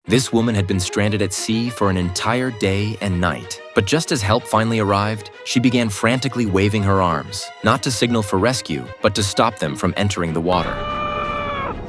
This woman had been stranded at sea for an entire day and night. But just as help finally arrived, she began frantically waving her arms, not to signal for rescue, but to stop them from entering the water.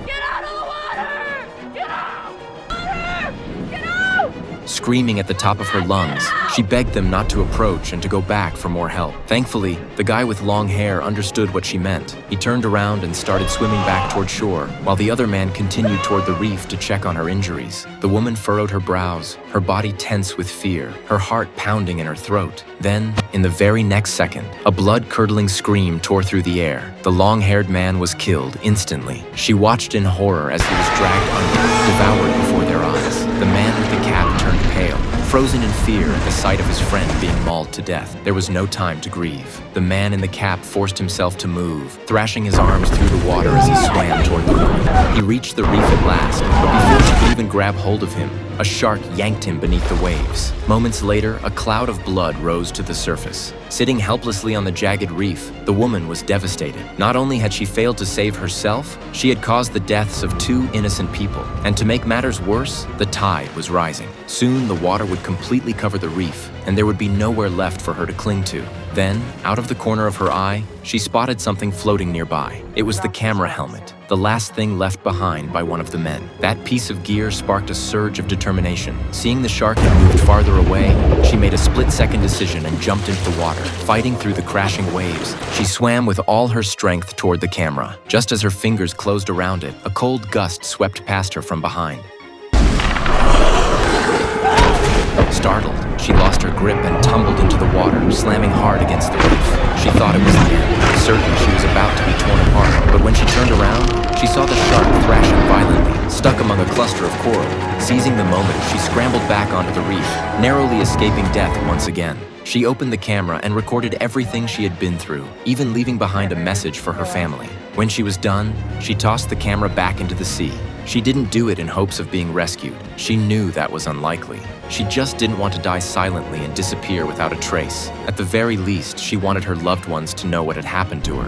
Get out of the water! Get out! Water! Get out! Screaming at the top of her lungs, she begged them not to approach and to go back for more help. Thankfully, the guy with long hair understood what she meant. He turned around and started swimming back toward shore, while the other man continued toward the reef to check on her injuries. The woman furrowed her brows, her body tense with fear, her heart pounding in her throat. Then, in the very next second, a blood-curdling scream tore through the air. The long-haired man was killed instantly. She watched in horror as he was dragged under, devoured before their eyes. The man with the cap turned pale, frozen in fear at the sight of his friend being mauled to death. There was no time to grieve. The man in the cap forced himself to move, thrashing his arms through the water as he swam toward the woman. He reached the reef at last, but before she could even grab hold of him, a shark yanked him beneath the waves. Moments later, a cloud of blood rose to the surface. Sitting helplessly on the jagged reef, the woman was devastated. Not only had she failed to save herself, she had caused the deaths of 2 innocent people. And to make matters worse, the tide was rising. Soon, the water would completely cover the reef, and there would be nowhere left for her to cling to. Then, out of the corner of her eye, she spotted something floating nearby. It was the camera helmet, the last thing left behind by one of the men. That piece of gear sparked a surge of determination. Seeing the shark had moved farther away, she made a split-second decision and jumped into the water. Fighting through the crashing waves, she swam with all her strength toward the camera. Just as her fingers closed around it, a cold gust swept past her from behind. Startled, she lost her grip and tumbled into the water, slamming hard against the reef. She thought it was the end, certain she was about to be torn apart. But when she turned around, she saw the shark thrashing violently, stuck among a cluster of coral. Seizing the moment, she scrambled back onto the reef, narrowly escaping death once again. She opened the camera and recorded everything she had been through, even leaving behind a message for her family. When she was done, she tossed the camera back into the sea. She didn't do it in hopes of being rescued. She knew that was unlikely. She just didn't want to die silently and disappear without a trace. At the very least, she wanted her loved ones to know what had happened to her.